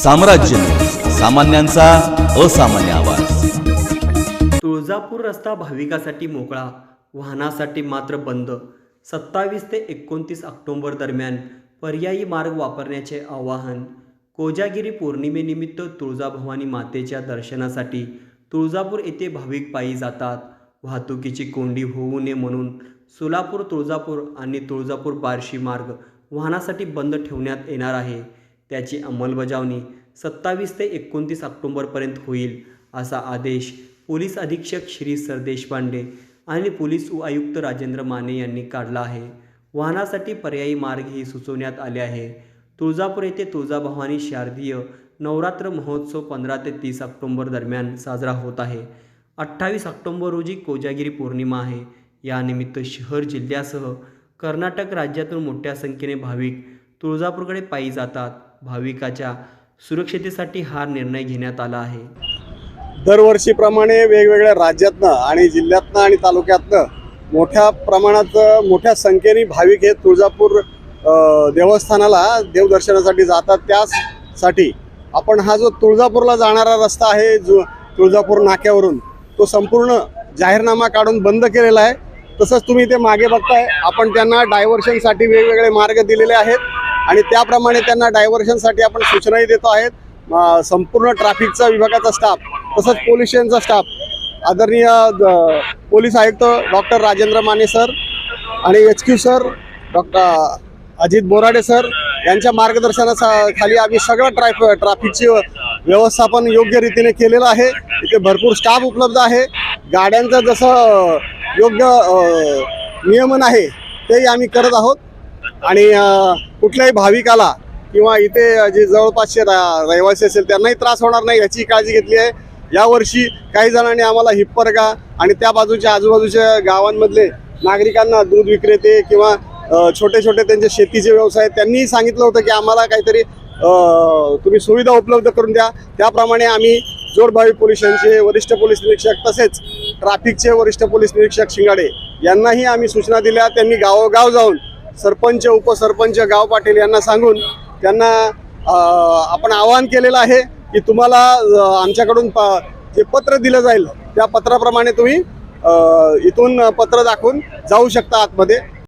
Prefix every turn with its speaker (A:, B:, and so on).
A: साम्राज्य, सामान्यांचा असामान्य आवाज।
B: तुळजापूर रस्ता भाविकांसाठी मोकळा, वाहनासाठी मात्र बंद। 27 ते 29 ऑक्टोबर दरम्यान पर्यायी मार्ग वापरण्याचे आवाहन। कोजागिरी पौर्णिमेनिमित्त तुळजाभवानी मातेच्या दर्शनासाठी तुळजापूर येथे भाविक पायी जातात। वाहतुकीची कोंडी होऊ नये म्हणून सोलापूर तुळजापूर आणि तुळजापूर बार्शी मार्ग वाहनासाठी बंद ठेवण्यात येणार आहे। त्याची अंमलबजावणी 27 ते 29 ऑक्टोबरपर्यंत होईल, असा आदेश पोलीस अधीक्षक श्री सरदेशपांडे आणि पोलीस आयुक्त राजेंद्र माने यांनी काढला आहे। वाहनासाठी पर्यायी मार्गही सुचवण्यात आले आहे। तुळजापूर येथे तुळजाभवानी शारदीय नवरात्र महोत्सव 15 ते 30 ऑक्टोबर दरम्यान साजरा होत आहे। 28 ऑक्टोबर रोजी कोजागिरी पौर्णिमा आहे। यानिमित्त शहर जिल्ह्यासह कर्नाटक राज्यातून मोठ्या संख्येने भाविक तुळजापूरकडे पायी जातात। भाविकाच्या सुरक्षिततेसाठी हा निर्णय घेण्यात आला आहे।
C: दरवर्षीप्रमाणे वेगवेगळ्या राज्यातनं आणि जिल्ह्यातनं आणि तालुक्यातनं मोठ्या प्रमाणात मोठ्या संख्येने भाविक हे तुळजापूर देवस्थानाला देवदर्शनासाठी जातात। त्यासाठी आपण हा जो तुळजापूरला जाणारा रस्ता आहे, जो तुळजापूर नाक्यावरून, तो संपूर्ण जाहीरनामा काढून बंद केलेला आहे। तसंच तुम्ही ते मागे बघताय, आपण त्यांना डायव्हर्शनसाठी वेगवेगळे मार्ग दिलेले आहेत आणि त्याप्रमाणे त्यांना डायव्हर्शनसाठी आपण सूचनाही देतो आहेत। संपूर्ण ट्रॅफिकचा विभागाचा स्टाफ, तसंच पोलीस स्टेशनचा स्टाफ, आदरणीय पोलीस आयुक्त डॉक्टर राजेंद्र माने सर आणि HQ sir doctor Ajit Borade sir यांच्या मार्गदर्शनाखाली आम्ही सगळं ट्रॅफिकची व्यवस्थापन योग्य रीतीने केलेलं आहे। इथे भरपूर स्टाफ उपलब्ध आहे। गाड्यांचं जसं योग्य नियमन आहे तेही आम्ही करत आहोत आणि कुठल्याही भाविकाला किंवा इथे जे जवळपासचे रहिवासी असेल त्यांनाही त्रास होणार नाही याची काळजी घेतली आहे। यावर्षी काही जणांनी आम्हाला हिप्परगा आणि त्या बाजूच्या आजूबाजूच्या गावांमधले नागरिकांना, दूध विक्रेते किंवा छोटे छोटे त्यांचे शेतीचे व्यवसाय, त्यांनीही सांगितलं होतं की आम्हाला काहीतरी तुम्ही सुविधा उपलब्ध करून द्या। त्याप्रमाणे आम्ही जोडभावी पोलीस स्टेशनचे वरिष्ठ पोलीस निरीक्षक तसेच ट्रॅफिकचे वरिष्ठ पोलीस निरीक्षक शिंगाडे यांनाही आम्ही सूचना दिल्या। त्यांनी गावोगाव जाऊन सरपंच, उपसरपंच, गाव पाटील यांना सांगून त्यांना आपण आवाहन केलेलं आहे की तुम्हाला आमच्याकडून जे पत्र दिलं जाईल त्या पत्राप्रमाणे तुम्ही इथून पत्र दाखवून जाऊ शकता आतमध्ये।